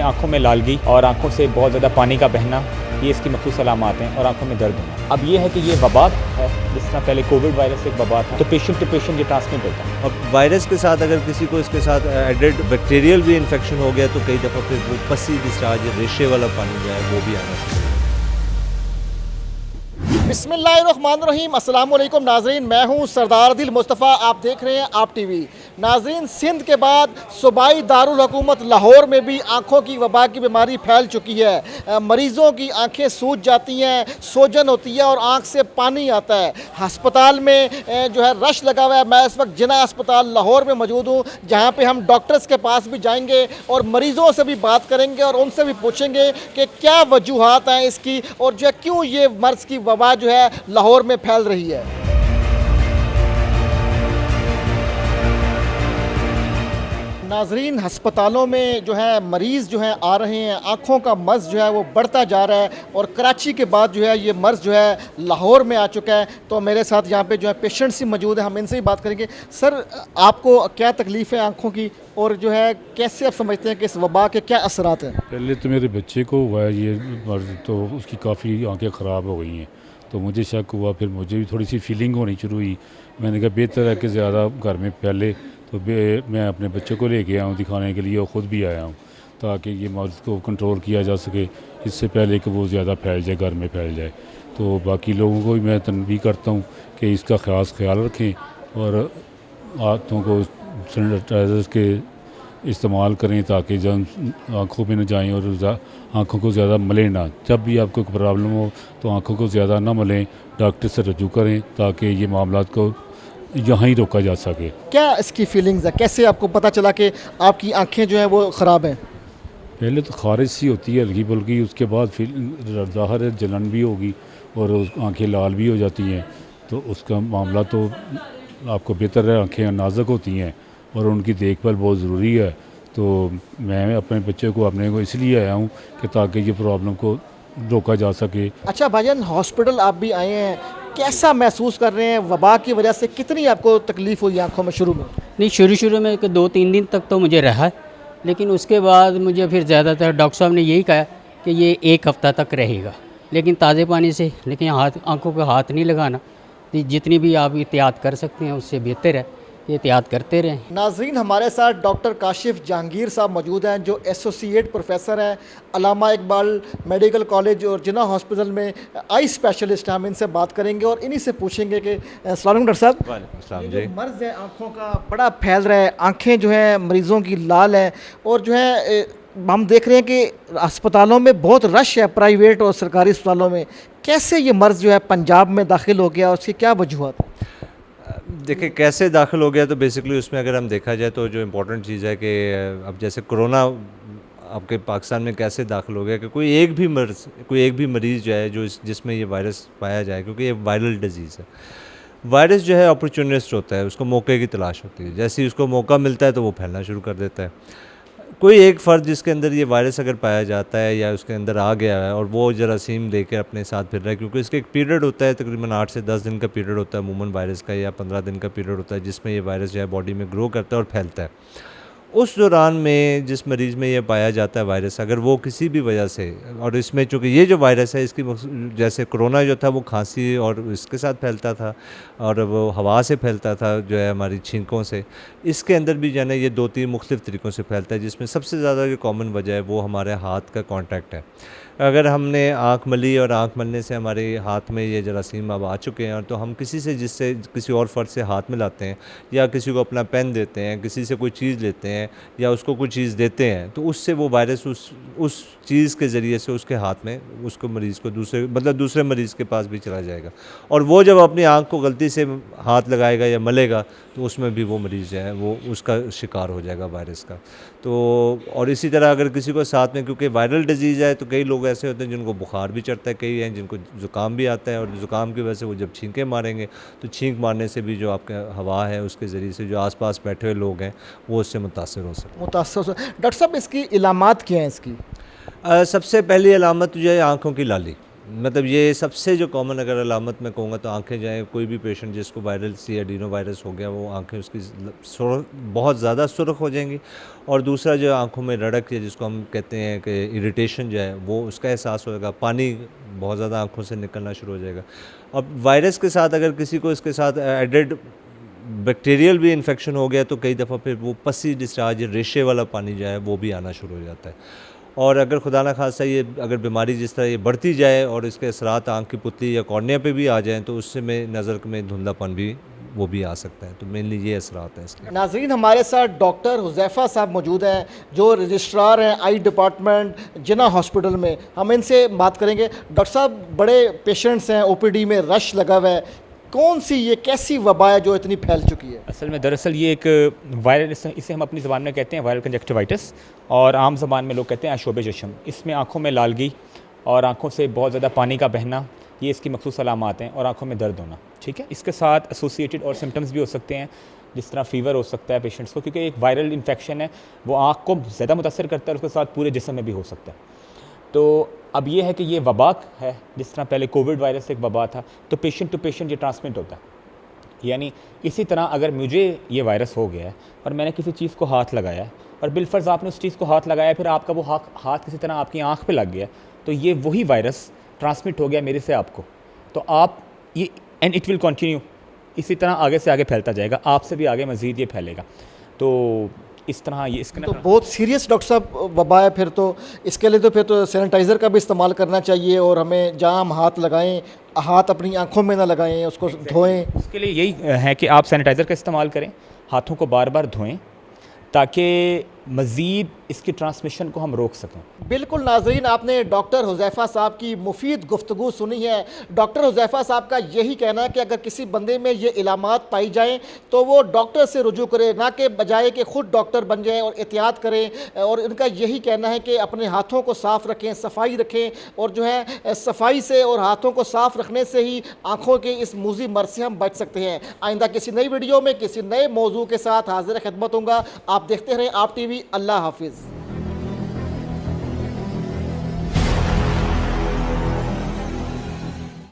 इसमें आंखों में लालगी और आंखों से बहुत ज़्यादा पानी का बहना, ये इसकी मखसूस अलामात हैं, और आंखों में दर्द होना। अब ये है कि ये वबा है, जिस तरह पहले कोविड वायरस एक वबा था, तो पेशेंट टू पेशेंट ये ट्रांसमिट होता है। अब वायरस के साथ अगर किसी को इसके साथ एडेड बैक्टीरियल भी इन्फेक्शन हो गया तो कई दफ़ा फिर वो पसी डिस्चार्ज या रेशे वाला पानी जो है वो भी आना शुरू। बिस्मिल्लाहिर्रहमानिर्रहीम, अस्सलाम वालेकुम नाजरीन, मैं हूं सरदार दिल मुस्तफ़ा, आप देख रहे हैं आप टीवी। नाजरीन, सिंध के बाद सूबाई दारुल हुकूमत लाहौर में भी आँखों की वबा की बीमारी फैल चुकी है। मरीज़ों की आँखें सूज जाती हैं, सोजन होती है और आँख से पानी आता है। हस्पताल में जो है रश लगा हुआ है। मैं इस वक्त जिना अस्पताल लाहौर में मौजूद हूँ, जहाँ पे हम डॉक्टर्स के पास भी जाएंगे और मरीज़ों से भी बात करेंगे और उनसे भी पूछेंगे कि क्या वजूहात हैं इसकी और जो है क्यों ये मर्ज़ की वबा जो है लाहौर में फैल रही है। नाजरीन, हस्पतालों में जो है मरीज़ जो है आ रहे हैं, आँखों का मर्ज़ जो है वो बढ़ता जा रहा है और कराची के बाद जो है ये मर्ज़ जो है लाहौर में आ चुका है। तो मेरे साथ यहाँ पे जो है पेशेंट्स ही मौजूद हैं, हम इनसे ही बात करेंगे। सर, आपको क्या तकलीफ़ है आँखों की और जो है कैसे आप समझते हैं कि इस वबा के क्या असरात हैं? पहले तो मेरे बच्चे को हुआ है ये मर्ज़, तो उसकी काफ़ी आँखें ख़राब हो गई हैं, तो मुझे शक हुआ। फिर मुझे भी थोड़ी सी फीलिंग होनी शुरू हुई। मैंने कहा बेहतर है कि ज़्यादा घर में फैले, तो मैं अपने बच्चों को लेके आया हूँ दिखाने के लिए और ख़ुद भी आया हूँ ताकि ये मर्ज़ को कंट्रोल किया जा सके, इससे पहले कि वो ज़्यादा फैल जाए, घर में फैल जाए। तो बाकी लोगों को भी मैं तनबीह करता हूँ कि इसका ख़ास ख्याल रखें और हाथों को सैनिटाइज़र के इस्तेमाल करें ताकि जर्म्स आँखों में न जाएं और आँखों को ज़्यादा मलें ना। जब भी आपको प्रॉब्लम हो तो आँखों को ज़्यादा ना मलें, डॉक्टर से रजू करें ताकि ये मामला को यहाँ ही रोका जा सके। क्या इसकी फीलिंग्स है, कैसे आपको पता चला कि आपकी आँखें जो हैं वो ख़राब हैं? पहले तो खारिश सी होती है हल्की फुल्की, उसके बाद फिर ज़ाहिर है जलन भी होगी और आँखें लाल भी हो जाती हैं। तो उसका मामला तो आपको बेहतर है, आँखें नाजुक होती हैं और उनकी देखभाल बहुत ज़रूरी है। तो मैं अपने बच्चे को अपने को इसलिए आया हूँ कि ताकि ये प्रॉब्लम को रोका जा सके। अच्छा भाईजान, हॉस्पिटल आप भी आए हैं, कैसा महसूस कर रहे हैं? वबा की वजह से कितनी आपको तकलीफ़ हुई आंखों में शुरू में? नहीं, शुरू में 2-3 दिन तक तो मुझे रहा, लेकिन उसके बाद मुझे फिर ज़्यादातर डॉक्टर साहब ने यही कहा कि ये 1 हफ़्ता तक रहेगा, लेकिन ताज़े पानी से, लेकिन आँखों को हाथ नहीं लगाना। जितनी भी आप एहतियात कर सकते हैं उससे बेहतर है, एहतियात करते रहें। नाजरीन, हमारे साथ डॉक्टर काशिफ जहांगीर साहब मौजूद हैं जो एसोसिएट प्रोफेसर हैं अल्लामा इकबाल मेडिकल कॉलेज और जिन्ना हॉस्पिटल में आई स्पेशलिस्ट हैं। हम इनसे बात करेंगे और इन्हीं से पूछेंगे कि अस्सलाम वालेकुम डॉक्टर साहब, ये जो मर्ज़ है आँखों का बड़ा फैल रहा है, आँखें जो हैं मरीज़ों की लाल हैं और जो है हम देख रहे हैं कि अस्पतालों में बहुत रश है, प्राइवेट और सरकारी अस्पतालों में। कैसे ये मर्ज़ जो है पंजाब में दाखिल हो गया और उसकी क्या वजूहत? देखिए, कैसे दाखिल हो गया तो बेसिकली उसमें अगर हम देखा जाए तो जो इम्पोर्टेंट चीज़ है कि अब जैसे कोरोना आपके पाकिस्तान में कैसे दाखिल हो गया कि कोई एक भी मरीज़ जो है जो जिसमें ये वायरस पाया जाए, क्योंकि ये वायरल डिजीज़ है। वायरस जो है अपॉर्चुनिस्ट होता है, उसको मौके की तलाश होती है। जैसे ही उसको मौका मिलता है तो वो फैलना शुरू कर देता है। कोई एक फ़र्द जिसके अंदर ये वायरस अगर पाया जाता है या उसके अंदर आ गया है और वो जरासीम लेकर अपने साथ फिर रहा है, क्योंकि इसका एक पीरियड होता है, तकरीबन 8 से 10 दिन का पीरियड होता है अमूमन वायरस का, या 15 दिन का पीरियड होता है जिसमें ये वायरस जो है बॉडी में ग्रो करता है और फैलता है। उस दौरान में जिस मरीज़ में ये पाया जाता है वायरस, अगर वो किसी भी वजह से, और इसमें चूँकि ये जो वायरस है इसकी जैसे कोरोना जो था वो खांसी और इसके साथ फैलता था और वो हवा से फैलता था जो है हमारी छींकों से, इसके अंदर भी जो है ना ये 2-3 मुख्तलिफ़ तरीक़ों से फैलता है, जिसमें सबसे ज़्यादा जो कॉमन वजह है वो हमारे हाथ का कॉन्टैक्ट है। अगर हमने आँख मली और आँख मलने से हमारे हाथ में ये जरासीम अब आ चुके हैं, और तो हम जिससे किसी और फ़र्द से हाथ मिलाते हैं या किसी को अपना पेन देते हैं, किसी से कोई चीज़ लेते हैं या उसको कोई चीज़ देते हैं, तो उससे वो वायरस उस चीज़ के ज़रिए से उसके हाथ में उसको मरीज़ को दूसरे मरीज़ के पास भी चला जाएगा, और वो जब अपनी आँख को गलती से हाथ लगाएगा या मलेगा तो उसमें भी वो मरीज़ जो है वो उसका शिकार हो जाएगा वायरस का। तो और इसी तरह अगर किसी को साथ में, क्योंकि वायरल डिजीज़ है तो कई लोग ऐसे होते हैं जिनको बुखार भी चढ़ता है, कई हैं जिनको ज़ुकाम भी आता है, और ज़ुकाम की वजह से वो जब छींकें मारेंगे तो छींक मारने से भी जो आपका हवा है उसके ज़रिए से जो आसपास बैठे हुए लोग हैं वो उससे मुतासर हो सकते हैं। डॉक्टर साहब, इसकी इलामात क्या हैं इसकी? सबसे पहली अलामत जो है आँखों की लाली, मतलब ये सबसे जो कॉमन अगर अलामत मैं कहूँगा तो आंखें जाएँ, कोई भी पेशेंट जिसको वायरल सी एडिनो वायरस हो गया वो आंखें उसकी सुर्ख बहुत ज़्यादा सुर्ख हो जाएंगी, और दूसरा जो आंखों में रड़क या जिसको हम कहते हैं कि इरिटेशन जो है वो उसका एहसास होगा, पानी बहुत ज़्यादा आंखों से निकलना शुरू हो जाएगा। अब वायरस के साथ अगर किसी को इसके साथ एडेड बैक्टीरियल भी इन्फेक्शन हो गया तो कई दफ़ा फिर वो पसी डिस्चार्ज रेशे वाला पानी जो है वो भी आना शुरू हो जाता है। और अगर खुदा न खास्ता ये अगर बीमारी जिस तरह ये बढ़ती जाए और इसके असरात आँख की पुतली या कॉर्निया पे भी आ जाएँ तो उससे में नज़र में धुंधलापन भी वो भी आ सकता है। तो मेनली ये असरात हैं इसके। नाजरीन, हमारे साथ डॉक्टर हुज़ैफ़ा साहब मौजूद हैं जो रजिस्ट्रार हैं आई डिपार्टमेंट जिना हॉस्पिटल में। हम इनसे बात करेंगे। डॉक्टर साहब, बड़े पेशेंट्स हैं, ओपीडी में रश लगा हुआ है, कौन सी ये कैसी वबा है जो इतनी फैल चुकी है? असल में दरअसल ये एक वायरल, इसे हम अपनी ज़बान में कहते हैं वायरल कंजक्टिवाइटिस, और आम ज़बान में लोग कहते हैं आशोब चश्म। इसमें आँखों में लालगी और आँखों से बहुत ज़्यादा पानी का बहना, ये इसकी मखसूस अलामात हैं, और आँखों में दर्द होना। ठीक है, इसके साथ एसोसिएटेड और सिम्टम्स भी हो सकते हैं, जिस तरह फ़ीवर हो सकता है पेशेंट्स को, क्योंकि एक वायरल इन्फेक्शन है, वो आँख को ज़्यादा मुतासर करता है और उसके साथ पूरे जिस्म में भी हो सकता है। तो अब ये है कि ये वबा है, जिस तरह पहले कोविड वायरस एक वबा था, तो पेशेंट टू पेशेंट ये ट्रांसमिट होता है। यानी इसी तरह अगर मुझे ये वायरस हो गया है और मैंने किसी चीज़ को हाथ लगाया है और बिलफर्ज आपने उस चीज़ को हाथ लगाया, फिर आपका वो हाथ किसी तरह आपकी आँख पे लग गया, तो ये वही वायरस ट्रांसमिट हो गया मेरे से आपको। तो आप ये एंड इट विल कंटिन्यू, इसी तरह आगे से आगे फैलता जाएगा, आपसे भी आगे मज़ीद ये फैलेगा। तो इस तरह ये इसका तो बहुत सीरियस डॉक्टर साहब वबा है। फिर तो इसके लिए तो सैनिटाइज़र का भी इस्तेमाल करना चाहिए, और हमें जहाँ हम हाथ लगाएं, हाथ अपनी आंखों में ना लगाएं, उसको धोएं। उसके लिए यही है कि आप सैनिटाइज़र का इस्तेमाल करें, हाथों को बार बार धोएं, ताकि मज़ीद इसकी ट्रांसमिशन को हम रोक सकें। बिल्कुल नाज़रीन, आपने डॉक्टर हुज़ैफ़ा साहब की मुफीद गुफ्तगू सुनी है। डॉक्टर हुज़ैफ़ा साहब का यही कहना है कि अगर किसी बंदे में ये इलामात पाई जाएं तो वो डॉक्टर से रुजू करे, ना कि बजाय कि ख़ुद डॉक्टर बन जाएं और एहतियात करें। और इनका यही कहना है कि अपने हाथों को साफ़ रखें, सफाई रखें, और जो है सफाई से और हाथों को साफ़ रखने से ही आँखों के इस मूजी मर्ज से हम बच सकते हैं। आइंदा किसी नई वीडियो में किसी नए मौजू के साथ हाजिर खिदमत होंगे। आप देखते रहें आप टीवी। अल्लाह हाफिज़।